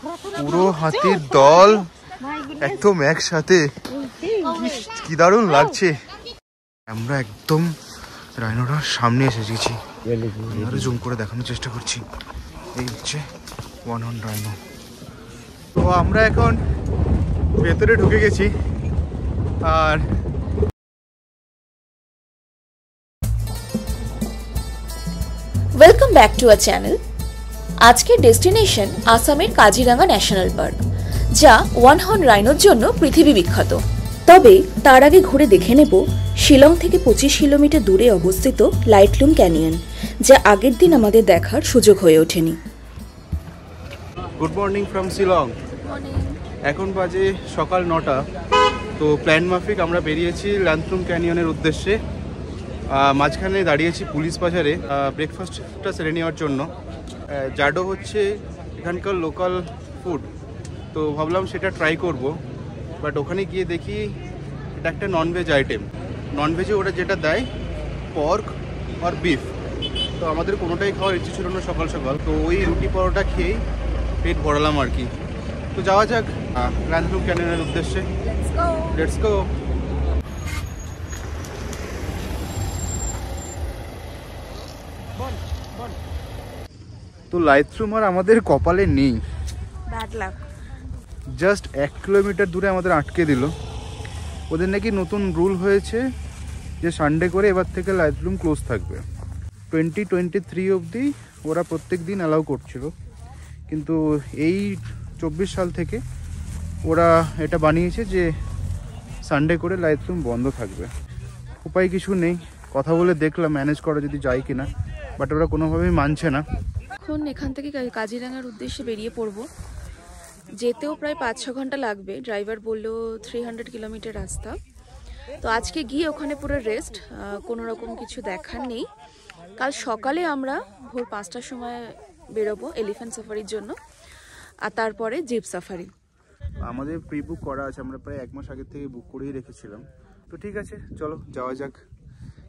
পুরো হাতির দল একদম একসাথে, কি দারুণ লাগছে। আমরা একদম রাইনোটার সামনে এসে গেছি, আরো জুম করে দেখানোর চেষ্টা করছি। এই হচ্ছে ওয়ান হর্ন রাইনো। তো আমরা এখন ভেতরে ঢুকে গেছি। আর welcome back to our channel. আজকের ডেস্টিনেশন আসামের কাজিরাঙ্গা ন্যাশনাল পার্ক, যা ওয়ান হর্ন রাইনোর জন্য পৃথিবী বিখ্যাত। তবে তার আগে ঘুরে দেখে নেব শিলং থেকে 25 কিলোমিটার দূরে অবস্থিত লাইটলুম ক্যানিয়ন, যা আগের দিন আমাদের দেখার সুযোগ হয়ে ওঠেনি। Good morning from Shillong. এখন বাজে সকাল 9টা। তো প্ল্যান মাফিক আমরা বেরিয়েছি লাইটলুম ক্যানিয়নের উদ্দেশ্যে। মাঝখানে দাঁড়িয়েছি পুলিশ বাজারে ব্রেকফাস্টটা সেরে নেওয়ার জন্য। জাডো হচ্ছে এখানকার লোকাল ফুড, তো ভাবলাম সেটা ট্রাই করব। বাট ওখানে গিয়ে দেখি এটা একটা ননভেজ আইটেম। ননভেজে ওরা যেটা দেয় পর্ক আর বিফ, তো আমাদের কোনোটাই খাওয়ার ইচ্ছে ছিল না সকাল সকাল। তো ওই রুটি পরোটা খেয়েই পেট ভরালাম আর কি। তো যাওয়া যাক লাইটলুম ক্যানিয়নের উদ্দেশ্যে। Let's go. তো লাইটলুম আর আমাদের কপালে নেই, ব্যাড লাক। জাস্ট 1 কিলোমিটার দূরে আমাদের আটকে দিল। ওদের নাকি নতুন রুল হয়েছে যে সানডে করে এবার থেকে লাইটলুম ক্লোজ থাকবে। 2023 অবধি ওরা প্রত্যেক দিন অ্যালাউ করছিল, কিন্তু এই 24 সাল থেকে ওরা এটা বানিয়েছে যে সানডে করে লাইটলুম বন্ধ থাকবে। উপায় কিছু নেই, কথা বলে দেখলাম ম্যানেজ করা যদি যায় কিনা, বাট ওরা কোনোভাবেই মানছে না। এখন এখান থেকে কাজিরাঙ্গার উদ্দেশ্যে বেরিয়ে পড়ব। যেতেও প্রায় 5-6 ঘন্টা লাগবে। ড্রাইভার বললো 300 কিলোমিটার রাস্তা। তো আজকে গিয়ে ওখানে পুরো রেস্ট, কোনো রকম কিছু দেখার নেই। কাল সকালে আমরা ভোর 5টার সময় বেরোবো এলিফ্যান্ট সাফারির জন্য, আর তারপরে জিপ সাফারি। আমাদের প্রি বুক করা আছে, আমরা প্রায় 1 মাস আগে থেকে বুক করেই রেখেছিলাম। তো ঠিক আছে, চলো যাওয়া যাক।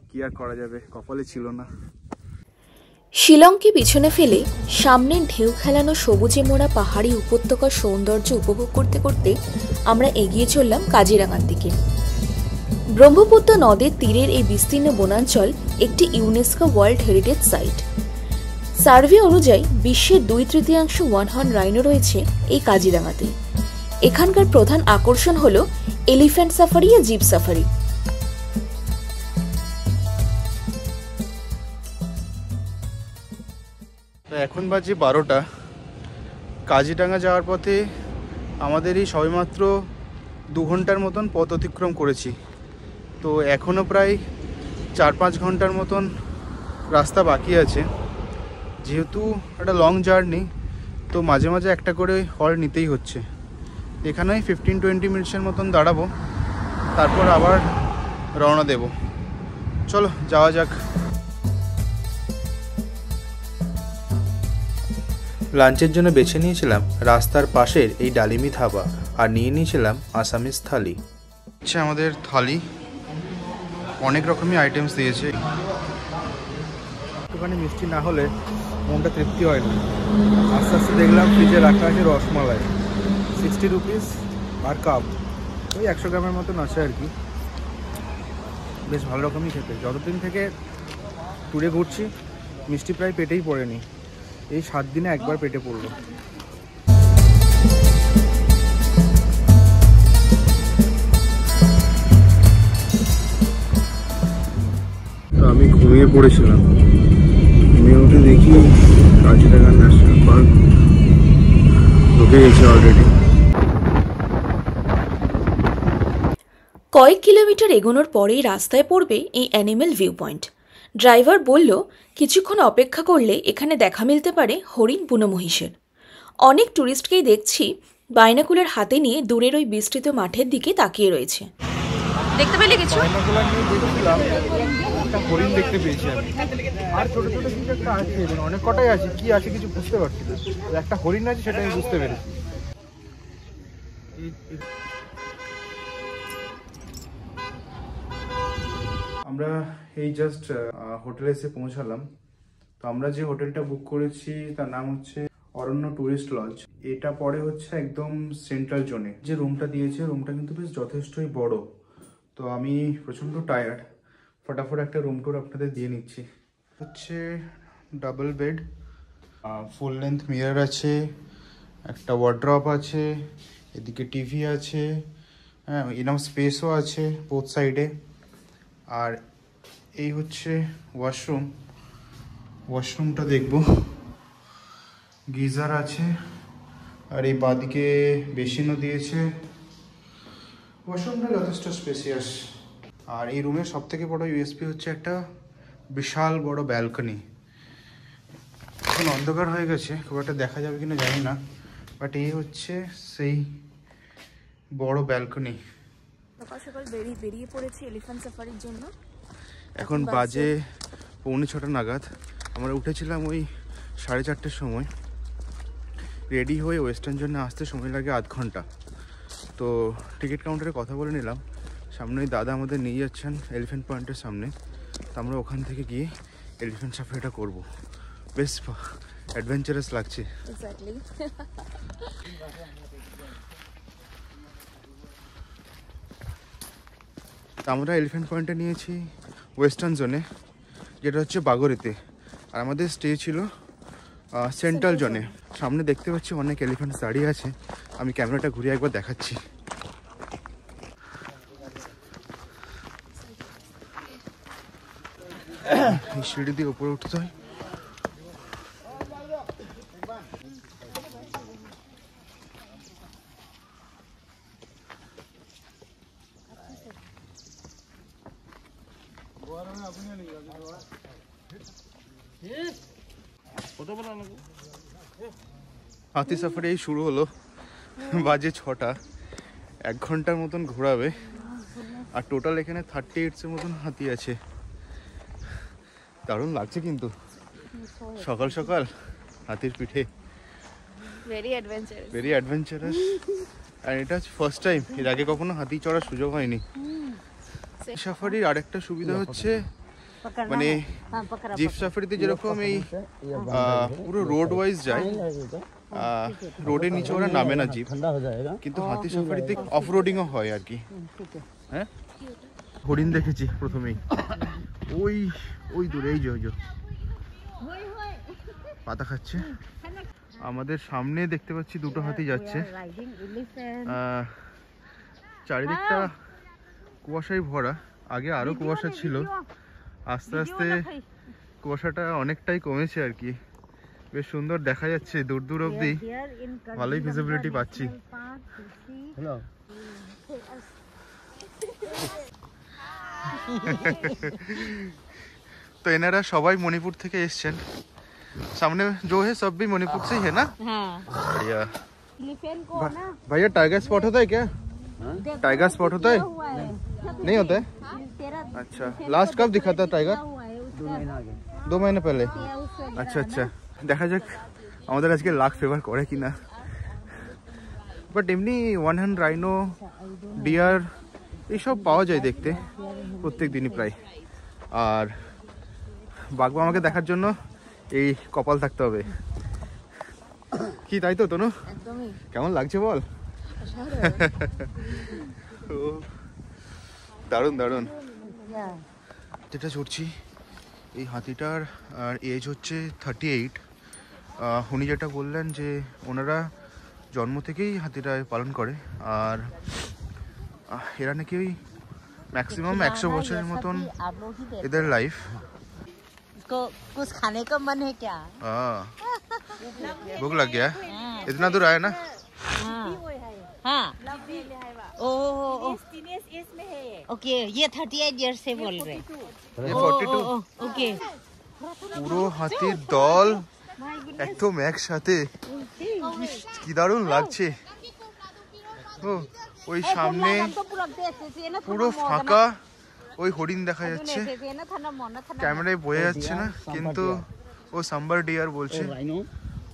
কি আর করা যাবে, কপালে ছিল না। শিলংকে পিছনে ফেলে সামনে ঢেউ খেলানো সবুজে মোড়া পাহাড়ি উপত্যকার সৌন্দর্য উপভোগ করতে করতে আমরা এগিয়ে চললাম কাজিরাঙ্গার দিকে। ব্রহ্মপুত্র নদের তীরের এই বিস্তীর্ণ বনাঞ্চল একটি UNESCO world heritage site. Survey অনুযায়ী বিশ্বের 2/3 ওয়ান হর্ন রাইনো রয়েছে এই কাজিরাঙ্গাতে। এখানকার প্রধান আকর্ষণ হল এলিফ্যান্ট সাফারি আর জিপ সাফারি। এখন বাজে 12টা। কাজিরাঙ্গা যাওয়ার পথে আমাদেরই সবেমাত্র 2 ঘন্টার মতন পথ অতিক্রম করেছি। তো এখনও প্রায় 4-5 ঘন্টার মতন রাস্তা বাকি আছে। যেহেতু একটা লং জার্নি, তো মাঝে মাঝে একটা করে হল্ট নিতেই হচ্ছে। এখানেই 15-20 মিনিটের মতন দাঁড়াবো, তারপর আবার রওনা দেব। চলো যাওয়া যাক। লাঞ্চের জন্য বেছে নিয়েছিলাম রাস্তার পাশের এই ডালিমি ধাবা, আর নিয়ে নিয়েছিলাম আসামিজ থালি। আচ্ছা, আমাদের থালি অনেক রকমই আইটেমস দিয়েছে। একটুখানি মিষ্টি না হলে মনটা তৃপ্তি হয় না। আস্তে আস্তে দেখলাম ফ্রিজে রাখা আছে রসমালাই, 60 রুপিস আর কাপ, ওই 100 গ্রামের মতন আছে আর কি। বেশ ভালো রকমই খেতে। যতদিন থেকে ট্যুরে ঘুরছি মিষ্টি প্রায় পেটেই পড়েনি, এই 7 দিনে একবার পেটে পড়লো। তো আমি ঘুমিয়ে পড়েছিলাম, ঘুমিয়ে উঠে দেখি কাজিরাঙ্গা ন্যাশনাল পার্ক ঢুকে গেছে অলরেডি। কয়েক কিলোমিটার এগোনোর পরেই রাস্তায় পড়বে এই অ্যানিমেল ভিউ পয়েন্ট। ড্রাইভার বলল কিছুক্ষণ অপেক্ষা করলে এখানে দেখা মিলতে পারে হরিণ, বুনো মহিষের। অনেক ট্যুরিস্টকেই দেখছি বাইনাকুলার হাতে নিয়ে দূরের ওই বিস্তৃত মাঠের দিকে তাকিয়ে রয়েছে। দেখতে পেলে কিছু? হরিণ দেখতে পেয়েছি আমি, আর ছোট ছোট কিছু একটা আছে, অনেক কটাই আছে, কি আছে কিছু বুঝতে পারছি না। একটা হরিণ আছে সেটা আমি বুঝতে পেরেছি। আমরা এই জাস্ট হোটেলে এসে পৌঁছালাম। তো আমরা যে হোটেলটা বুক করেছি তার নাম হচ্ছে অরণ্য টুরিস্ট লজ। এটা পরে হচ্ছে একদম সেন্ট্রাল জোনে। যে রুমটা দিয়েছে রুমটা কিন্তু বেশ যথেষ্টই বড়। তো আমি প্রচণ্ড টায়ার্ড, ফটাফট একটা রুম ট্যুর আপনাদের দিয়ে নিচ্ছি। হচ্ছে double bed, full length mirror আছে, একটা ওয়ার্ড্রপ আছে, এদিকে টিভি আছে, হ্যাঁ ইনাফ স্পেসও আছে বোথ সাইডে। আর এই হচ্ছে ওয়াশরুমটা দেখব। গিজার আছে আর এই বাদিকে বেসিনও দিয়েছে। ওয়াশরুমটা যথেষ্ট স্পেসিয়াস। আর এই রুমের সব থেকে বড় ইউএসপি হচ্ছে একটা বিশাল বড় ব্যালকনি। এখন অন্ধকার হয়ে গেছে, খুব একটা দেখা যাবে কিনা জানি না, বাট এই হচ্ছে সেই বড় ব্যালকনি। সকাল সকাল বেরিয়ে পড়েছি এলিফ্যান্ট সাফারির জন্য। এখন বাজে 6:45 নাগাদ। আমরা উঠেছিলাম ওই 4:30টার সময়। রেডি হয়ে ওয়েস্টার্ন জন্য আসতে সময় লাগে আধ ঘন্টা। তো টিকিট কাউন্টারে কথা বলে নিলাম, সামনে ওই দাদা আমাদের নিয়ে যাচ্ছেন এলিফ্যান্ট পয়েন্টের সামনে। তো আমরা ওখান থেকে গিয়ে এলিফ্যান্ট সাফারিটা করব। বেশ অ্যাডভেঞ্চারাস লাগছে। এক্স্যাক্টলি। আমরা এলিফ্যান্ট পয়েন্টে নিয়েছি ওয়েস্টার্ন জোনে, যেটা হচ্ছে বাগরিতে। আর আমাদের স্টে ছিল সেন্ট্রাল জোনে। সামনে দেখতে পাচ্ছি অনেক এলিফ্যান্ট দাঁড়িয়ে আছে। আমি ক্যামেরাটা ঘুরিয়ে একবার দেখাচ্ছি। এই সিঁড়ি দিয়ে উপরে উঠতে হয়। হাতি সাফারি এই শুরু হলো, বাজে 6টা। 1 ঘন্টার মতন ঘোরাবে। আর টোটাল এখানে 38 মতন হাতি আছে। দারুণ লাগছে কিন্তু সকাল সকাল হাতির পিঠে। Very adventurous. আর এটা হচ্ছে ফার্স্ট টাইম, এর আগে কখনো হাতি চড়ার সুযোগ হয়নি। সাফারির আরেকটা সুবিধা হচ্ছে মানে জিপ সাফারিতে যেরকম এই পুরো রোড ওয়াইজ যায়, রোডের নিচে ওরা নামে না জিপ, কিন্তু হাতি সাফারিতে অফ রোডিংও হয় আর কি। হ্যাঁ, হরিণ দেখেছি প্রথমেই ওই ওই দূরে, এই যে পাতা খাচ্ছে। আমাদের সামনে দেখতে পাচ্ছি দুটো হাতি যাচ্ছে। চারিদিকটা কুয়াশায় ভরা। আগে আরো কুয়াশা ছিল, আস্তে আস্তে কুয়াশাটা অনেকটাই কমেছে আর কি। বেশ সুন্দর দেখা যাচ্ছে দূর দূর অব্দি, ভালোই ভিজিবিলিটি পাচ্ছি। তো এনারা সবাই মণিপুর থেকে এসছেন। सामने जो है सब भी मणिपुर से ही है ना? हाँ। बढ़िया। भैया टाइगर स्पॉट होता है क्या? टाइगर स्पॉट होता है? नहीं होता है? अच्छा, लास्ट कब दिखा था टाइगर? 2 महीने पहले। अच्छा अच्छा, দেখা যাক আমাদের আজকে লাক ফেভার করে কিনা। বাট এমনি ওয়ান হ্যান্ড রাইনো, ডিয়ার এইসব পাওয়া যায় দেখতে প্রত্যেক দিনই প্রায়। আর বাঘ আমাকে দেখার জন্য এই কপাল থাকতে হবে কি, তাই তো তনু? কেমন লাগছে বল? দারুণ দারুণ। যেটা চড়ছি এই হাতিটার আর এজ হচ্ছে 38। উনি যেটা বললেন যে ওনারা জন্ম থেকেই হাতিটা পালন করে। আর এরা নাকি ওই ম্যাক্সিমাম 100 বছরের মতন এদের লাইফ। कुछ खाने का मन है क्या? भूख लग गया? इतना दूर आया ना? हाँ। ओके, ये 38 ईयर से बोल रहे। ये 42। ओके। পুরো হাতির দল একদম একসাথে, কি দারুণ লাগছে। ওই সামনে পুরো ফাঁকা, ওই হরিণ দেখা যাচ্ছে, कैमरे बोया যাচ্ছে না, কিন্তু वो सांबर डियर बोलছে।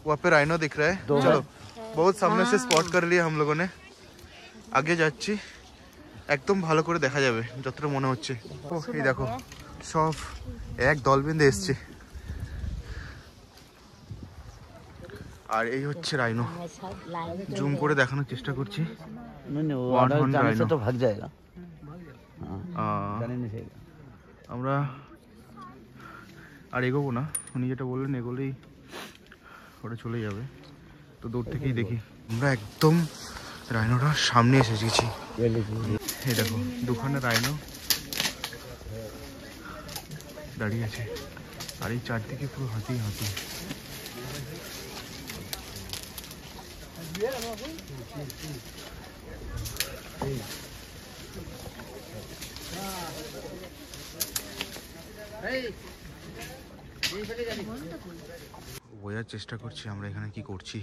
वहाँ पे राइनो दिख रहा है। चलो, बहुत सामने से स्पॉट कर लिया हम लोगों ने। আগে যাচ্ছি, একদম ভালো করে দেখা যাবে যতটা মনে হচ্ছে। এই দেখো সব এক দল বেঁধে এসছে। আর এই হচ্ছে রাইনো, জুম করে দেখানোর চেষ্টা করছি। আমরা আর এগোবো না, উনি যেটা বললেন এগোলেই ওটা চলে যাবে, তো দূর থেকেই দেখি। আমরা একদম রাইনোটার সামনে এসে গেছি। এই দেখো দুখানে রাইনো দাঁড়িয়ে আছে, আর এই চারদিকে পুরো হাতি হাতি। বোঝার চেষ্টা করছি আমরা এখানে কি করছি।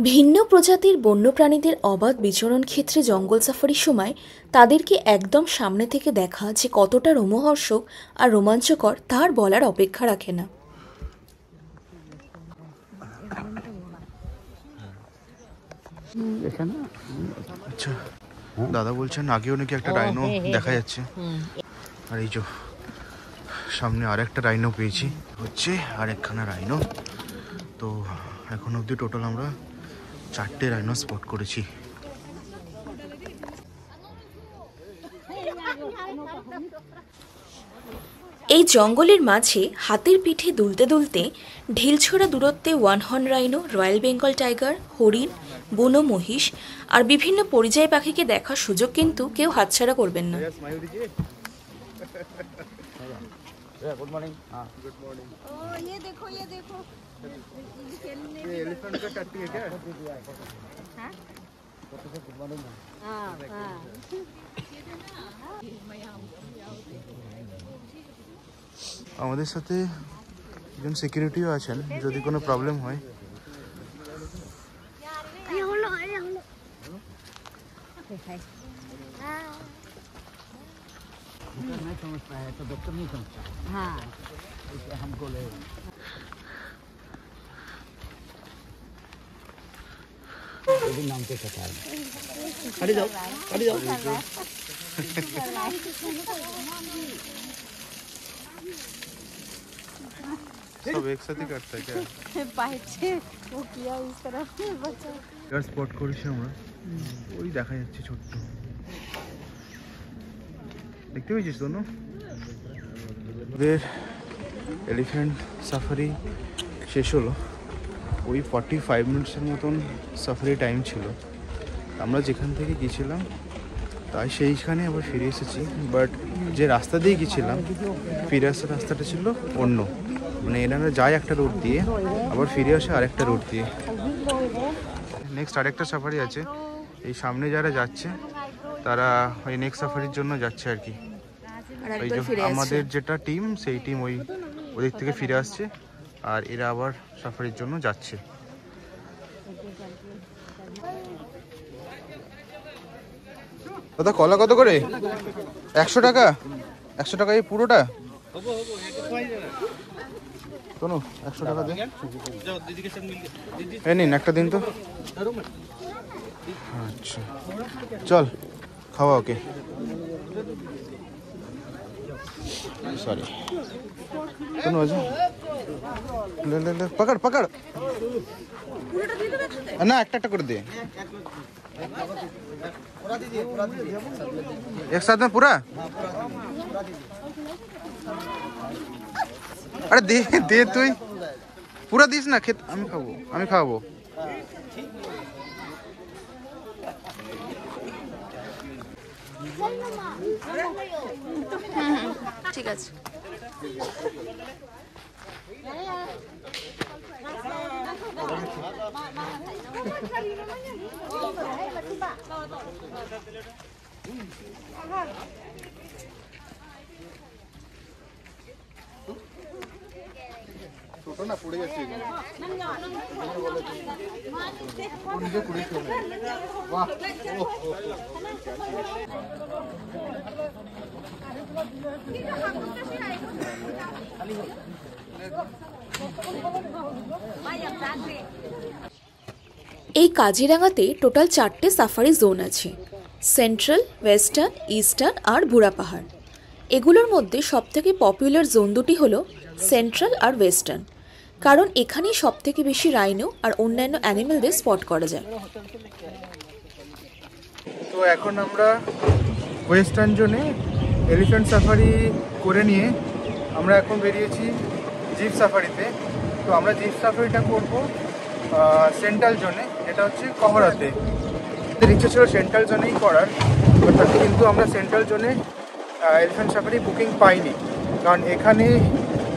ভিন্ন প্রজাতির বন্যপ্রাণীদের অবাধ বিচরণ ক্ষেত্রে জঙ্গল সাফারির সময় তাদেরকে একদম সামনে থেকে দেখা যে কতটা রোমহর্ষক আর রোমাঞ্চকর তার বলার অপেক্ষা রাখে না। আচ্ছা, দাদা বলছেন আগেও নাকি একটা রাইনো দেখা যাচ্ছে, আর এই যে সামনে আর একটা রাইনো পেয়েছি, হচ্ছে আর একখানা রাইনো। তো এখন অবধি টোটাল আমরা 4টে রাইনো স্পট করেছি। এই জঙ্গলের মাঝে হাতির পিঠে দুলতে দুলতে ঢিলছোড়া দূরত্বে one horn rhino, royal Bengal tiger, হরিণ, বুনো মহিষ আর বিভিন্ন পরিযায়ী পাখিকে দেখার সুযোগ কিন্তু কেউ হাতছাড়া করবেন না। Good morning. Good morning. ये देखो ये एलिफेंट का टट्टी है क्या? हाँ? Good morning. हाँ हाँ। আমাদের সাথে একজন সিকিউরিটিও আছেন, যদি কোনো প্রবলেম হয়। नहीं समझता है तो डॉक्टर नहीं समझता। हाँ इसे हमको ले नाम के कथा है। अरे जाओ सब एक साथ ही करता है क्या? पाइचे वो किया इस तरह बच्चा यार स्पॉट করেছি আমরা, ওই দেখা যাচ্ছে ছোট্ট, দেখতে পেয়েছিস তো? ওদের এলিফ্যান্ট সাফারি শেষ হলো, ওই 45 মিনিটসের মতন সাফারি টাইম ছিল। আমরা যেখান থেকে গিয়েছিলাম তাই সেইখানে আবার ফিরে এসেছি, বাট যে রাস্তা দিয়ে গিয়েছিলাম ফিরে আসার রাস্তাটা ছিল অন্য, মানে এনারা যায় একটা রুট দিয়ে আবার ফিরে আসে আরেকটা রুট দিয়ে। নেক্সট আরেকটা সাফারি আছে, এই সামনে যারা যাচ্ছে তারা ওই নেক্সট সাফারির জন্য যাচ্ছে আর কি। ওই যে আমাদের যেটা টিম, সেই টিম ওই ওদিক থেকে ফিরে আসছে, আর এরা আবার সাফারির জন্য যাচ্ছে। দাদা কলা কত করে? 100 টাকা? 100 টাকা এই পুরোটা? শোনো 100 টাকা দিন, এই নিন একটা দিন তো। আচ্ছা চল খাওয়া ওকে, সরি শোনো ले ले ले पकड़ पकड़ ना, একটা করে দে एक साथ में पूरा। আরে দে দে তুই পুরা দিস না, খেত আমি খাবো, আমি খাওয়াবো। ঠিক আছে। ছোট না পড়ে যাচ্ছে, এই কাজিরাঙাতে টোটাল 4টে সাফারি জোন আছে, সেন্ট্রাল, ওয়েস্টার্ন, ইস্টার্ন আর বুড়া পাহাড়। এগুলোর মধ্যে সবথেকে পপুলার জোন দুটি হলো সেন্ট্রাল আর ওয়েস্টার্ন। কারণ এখানেই সবথেকে বেশি রাইনো আর অন্যান্য অ্যানিমেলদের স্পট করা যায়। তো এখন আমরা ওয়েস্টার্ন জোনে এলিফ্যান্ট সাফারি করে নিয়ে আমরা এখন বেরিয়েছি জিপ সাফারিতে। তো আমরা জিপ সাফারিটা করব সেন্ট্রাল জোনে, যেটা হচ্ছে কহরাতে। ইচ্ছে ছিল সেন্ট্রাল জোনেই করার, তাতে কিন্তু আমরা সেন্ট্রাল জোনে এলিফ্যান্ট সাফারি বুকিং পাইনি, কারণ এখানে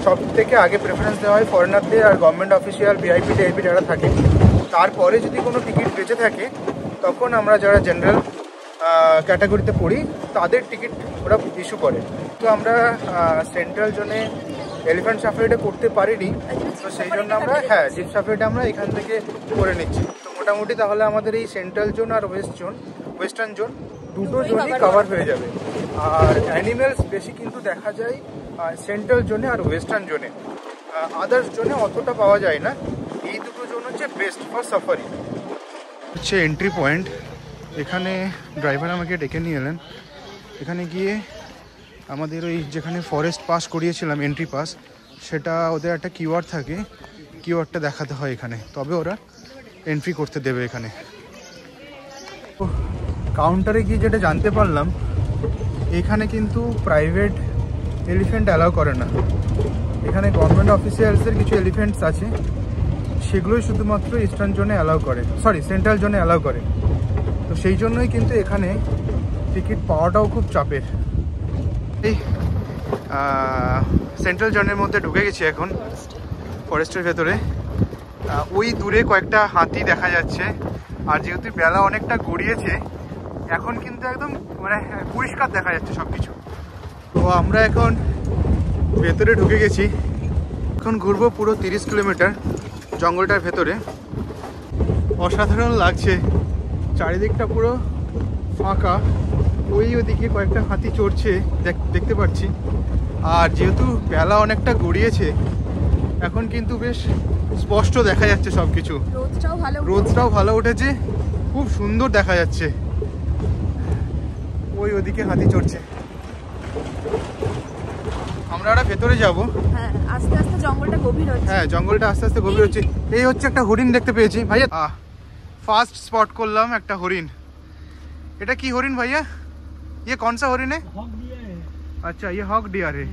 সব থেকে আগে প্রেফারেন্স দেওয়া হয় ফরেনারদের আর গভর্নমেন্ট অফিসিয়াল ভিআইপি টিআইপি যারা থাকে। তারপরে যদি কোনো টিকিট বেঁচে থাকে তখন আমরা যারা জেনারেল ক্যাটাগরিতে পড়ি তাদের টিকিট ওরা ইস্যু করে। তো আমরা সেন্ট্রাল জোনে এলিফ্যান্ট সাফারিটা করতে পারিনি, তো সেই জন্য আমরা জিপ সাফারিটা আমরা এখান থেকে করে নিচ্ছি। তো মোটামুটি তাহলে আমাদের এই সেন্ট্রাল জোন আর ওয়েস্টার্ন জোন দুটো জোনই কভার হয়ে যাবে। আর অ্যানিমেলস বেশি কিন্তু দেখা যায় সেন্ট্রাল জোনে আর ওয়েস্টার্ন জোনে, আদার্স জোনে অতটা পাওয়া যায় না। এই দুটো জোন হচ্ছে বেস্ট ফর সাফারি। হচ্ছে এন্ট্রি পয়েন্ট, এখানে ড্রাইভার আমাকে ডেকে নিয়ে এলেন। এখানে গিয়ে আমাদের ওই যেখানে ফরেস্ট পাস করিয়েছিলাম এন্ট্রি পাস, সেটা ওদের একটা কিউআর থাকে, কিউআরটা দেখাতে হয় এখানে, তবে ওরা এন্ট্রি করতে দেবে এখানে। কাউন্টারে গিয়ে যেটা জানতে পারলাম, এখানে কিন্তু প্রাইভেট এলিফ্যান্ট অ্যালাউ করে না। এখানে গভর্নমেন্ট অফিসিয়ালসের কিছু এলিফ্যান্টস আছে, সেগুলোই শুধুমাত্র ইস্টার্ন জোনে অ্যালাউ করে, সেন্ট্রাল জোনে অ্যালাউ করে। তো সেই জন্যই কিন্তু এখানে টিকিট পাওয়াটাও খুব চাপের। এই সেন্ট্রাল জোনের মধ্যে ঢুকে গেছি এখন, ফরেস্টের ভেতরে। ওই দূরে কয়েকটা হাতি দেখা যাচ্ছে, আর যেহেতু বেলা অনেকটা গড়িয়েছে এখন কিন্তু একদম মানে পরিষ্কার দেখা যাচ্ছে সব কিছু। তো আমরা এখন ভেতরে ঢুকে গেছি, এখন ঘুরবো পুরো 30 কিলোমিটার জঙ্গলটার ভেতরে। অসাধারণ লাগছে, চারিদিকটা পুরো ফাঁকা, ওদিকে কয়েকটা হাতি চড়ছে দেখতে পাচ্ছি। আর যেহেতু বেলা অনেকটা গড়িয়েছে এখন কিন্তু বেশ স্পষ্ট দেখা যাচ্ছে সব কিছু, রোদটাও ভালো উঠেছে, খুব সুন্দর দেখা যাচ্ছে। ওদিকে হাতি চড়ছে, আমরা ভেতরে যাব। আস্তে আস্তে জঙ্গলটা গভীর হচ্ছে। জঙ্গলটা আস্তে আস্তে গভীর হচ্ছে। এই হচ্ছে একটা হরিণ দেখতে পেয়েছি ভাইয়া, ফার্স্ট স্পট করলাম একটা হরিণ। এটা কি হরিণ ভাইয়া? ये कौन सा हरिण है? अच्छा ये हॉक डियर है।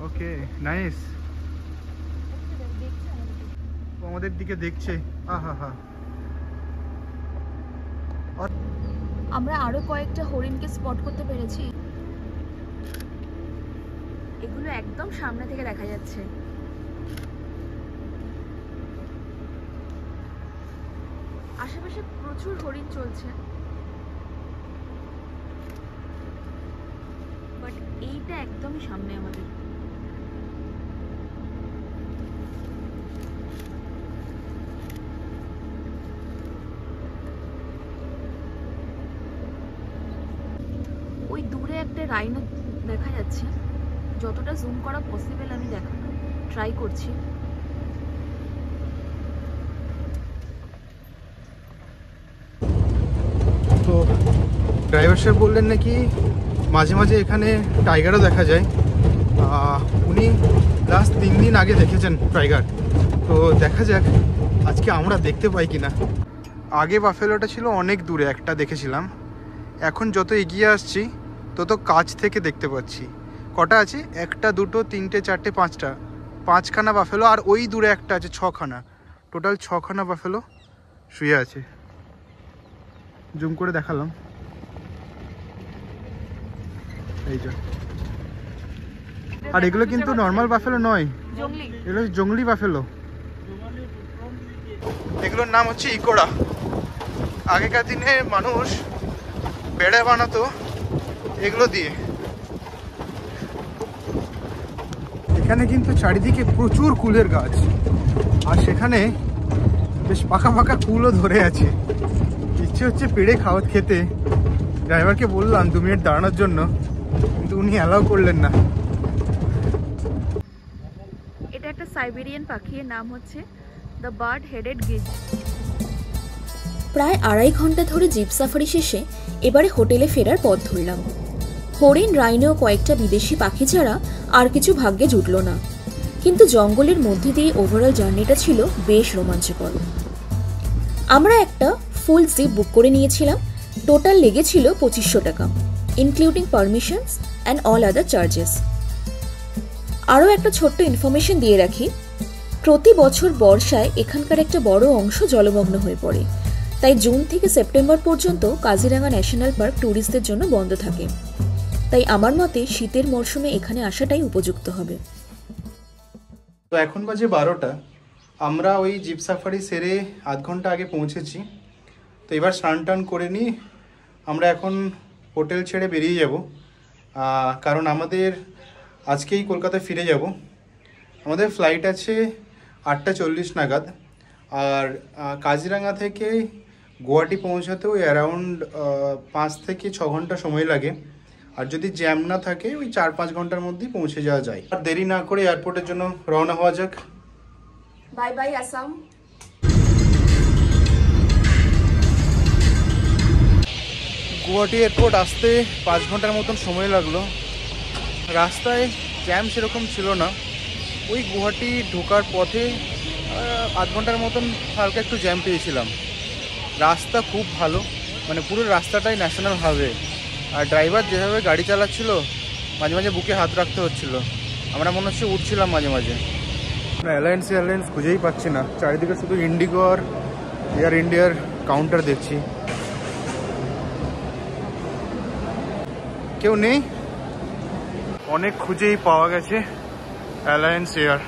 Okay nice. আমাদের দিকে দেখছে। আমরা আরো কয়েকটা হরিণকে স্পট করতে পেরেছি, এগুলো একদম সামনে থেকে দেখা যাচ্ছে। আশেপাশে প্রচুর হরিণ চলছে, বাট এইটা একদমই সামনে আমাদের। ওই দূরে একটা রাইনো দেখা যাচ্ছে, যতটা জুম করা পসিবল আমি দেখানো ট্রাই করছি। তো ড্রাইভার সাহেব বললেন নাকি মাঝে মাঝে এখানে টাইগারও দেখা যায়। উনি লাস্ট 3 দিন আগে দেখেছেন টাইগার, তো দেখা যাক আজকে আমরা দেখতে পাই কিনা। আগে বাফেলোটা ছিল অনেক দূরে, একটা দেখেছিলাম, এখন যত এগিয়ে আসছি তত কাছ থেকে দেখতে পাচ্ছি। কটা আছে? 1, 2, 3, 4, 5টা, 5খানা বাফেলো, আর ওই দূরে একটা আছে 6খানা, টোটাল 6খানা বাফেলো শুয়ে আছে। জুম করে দেখালাম, এই যে। আর এগুলো কিন্তু নর্মাল বাফেলো নয়, এগুলো জঙ্গলি বাফেলো। এগুলোর নাম হচ্ছে ইকোড়া। আগেকার দিনে মানুষ বেড়া বানাতো এগুলো দিয়ে। এখানে কিন্তু চারিদিকে প্রচুর কুলের গাছ, আর সেখানে বেশ পাকা পাকা কুলও ধরে আছে। ইচ্ছে হচ্ছে পেড়ে খেতে। ড্রাইভারকে বললাম 2 মিনিট দাঁড়ানোর জন্য, কিন্তু উনি অ্যালাউ করলেন না। এটা একটা সাইবেরিয়ান পাখি, এর নাম হচ্ছে দ্য বার্ড হেডেড গিজ। প্রায় 2.5 ঘন্টা ধরে জিপ সাফারি শেষে এবারে হোটেলে ফেরার পথ ধরলাম। হরিণ, রাইনো, কয়েকটা বিদেশি পাখি ছাড়া আর কিছু ভাগ্যে জুটল না। কিন্তু জঙ্গলের মধ্যে দিয়ে ওভারঅল জার্নিটা ছিল বেশ রোমাঞ্চকর। আমরা একটা ফুল জিপ বুক করে নিয়েছিলাম। টোটাল লেগেছিল 2500 টাকা, including permissions and all other charges. আরও একটা ছোট্ট ইনফরমেশন দিয়ে রাখি, প্রতি বছর বর্ষায় এখানকার একটা বড় অংশ জলমগ্ন হয়ে পড়ে, তাই জুন থেকে সেপ্টেম্বর পর্যন্ত কাজিরাঙা ন্যাশনাল পার্ক ট্যুরিস্টদের জন্য বন্ধ থাকে। তাই আমার মতে শীতের মরশুমে এখানে আসাটাই উপযুক্ত হবে। তো এখন বাজে 12টা। আমরা ওই জিপ সাফারি সেরে আধ ঘন্টা আগে পৌঁছেছি। তো এবার স্নান টান করে নিই, আমরা এখন হোটেল ছেড়ে বেরিয়ে যাব, কারণ আমাদের আজকেই কলকাতায় ফিরে যাব। আমাদের ফ্লাইট আছে 8:40 নাগাদ, আর কাজিরাঙা থেকে গুয়াহাটি পৌঁছাতেও অ্যারাউন্ড 5 থেকে 6 ঘন্টা সময় লাগে। আর যদি জ্যাম না থাকে ওই 4-5 ঘন্টার মধ্যেই পৌঁছে যাওয়া যায়। আর দেরি না করে এয়ারপোর্টের জন্য রওনা হওয়া যাক। Bye bye Assam. Guwahati airport আসতে 5 ঘন্টার মতন সময় লাগলো। রাস্তায় জ্যাম সেরকম ছিল না, ওই গুয়াহাটি ঢোকার পথে আধ ঘন্টার মতন হালকা একটু জ্যাম পেয়েছিলাম। রাস্তা খুব ভালো, মানে পুরো রাস্তাটাই ন্যাশনাল হাইওয়ে। আর ড্রাইভার যেভাবে গাড়ি চালাচ্ছিল মাঝে মাঝে বুকে হাত রাখতে হচ্ছিল, আমরা মনে হচ্ছে উঠছিলাম মাঝে মাঝে। এয়ারলাইন্স খুঁজেই পাচ্ছি না, চারিদিকে শুধু ইন্ডিগো আর এয়ার ইন্ডিয়ার কাউন্টার দেখছি, কেউ নেই। অনেক খুঁজেই পাওয়া গেছে অ্যালায়েন্স এয়ার,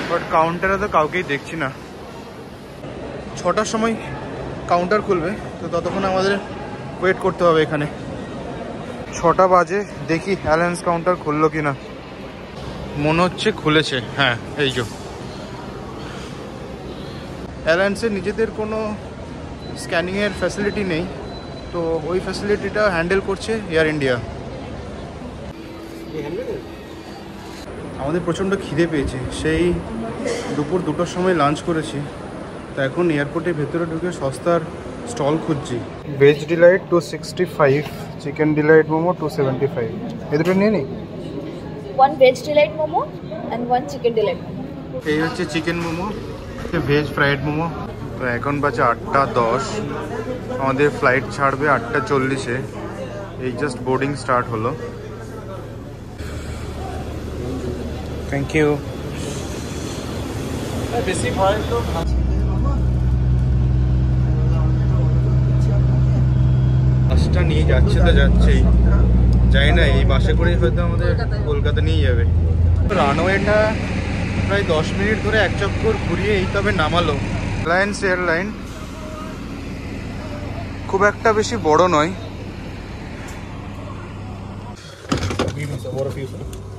বাট কাউন্টারে তো কাউকেই দেখছি না। 6টার সময় কাউন্টার খুলবে, তো ততক্ষণ আমাদের ওয়েট করতে হবে এখানে। 6টা বাজে, দেখি অ্যালায়েন্স কাউন্টার খুললো কিনা। মনে হচ্ছে খুলেছে, হ্যাঁ এই যে। অ্যালায়েন্সের নিজেদের কোনো স্ক্যানিংয়ের ফ্যাসিলিটি নেই, তো ওই ফ্যাসিলিটিটা হ্যান্ডেল করছে এয়ার ইন্ডিয়া। আমাদের প্রচণ্ড খিদে পেয়েছে, সেই দুপুর 2টোর সময় লাঞ্চ করেছি। তো এখন এয়ারপোর্টের ভেতরে ঢুকে সস্তার স্টল খুঁজছি। Veg delight 265, chicken delight momo 275। এ দুটো নিয়ে নিই। 1 veg delight momo and 1 chicken delight momo. এই হচ্ছে chicken momo, veg fried momo. তো এখন বাজে 8:10, আমাদের ফ্লাইট ছাড়বে 8:40-এ। এই জাস্ট বোর্ডিং স্টার্ট হলো। Thank you. বেশি ভয় তো বাসটা নিয়ে যাচ্ছে তো যাচ্ছেই, যাই না এই বাসে করেই হয়তো আমাদের কলকাতা নিয়ে যাবে। রানওয়েটা প্রায় 10 মিনিট ধরে এক চক্কর ঘুরিয়ে এই তবে নামালো। অ্যালায়েন্স এয়ারলাইন খুব একটা বেশি বড় নয়।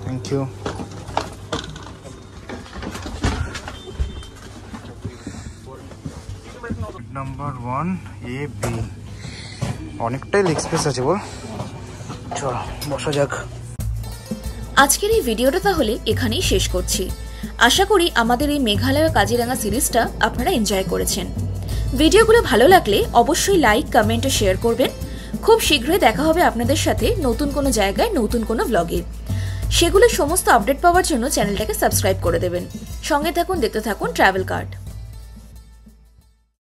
Thank you. নাম্বার 1 AB, অনেকটাই লেগ স্পেস আছে বল। চল বসা যাক। আজকের এই ভিডিওটা তাহলে এখানেই শেষ করছি। আশা করি আমাদের এই মেঘালয় কাজিরাঙা সিরিজটা আপনারা এনজয় করেছেন। ভিডিওগুলো ভালো লাগলে অবশ্যই লাইক, কমেন্ট ও শেয়ার করবেন। খুব শীঘ্রই দেখা হবে আপনাদের সাথে নতুন কোনো জায়গায় নতুন কোনো ব্লগে। সেগুলো সমস্ত আপডেট পাওয়ার জন্য চ্যানেলটাকে সাবস্ক্রাইব করে দেবেন। সঙ্গে থাকুন, দেখতে থাকুন ট্রাভেল কার্ড।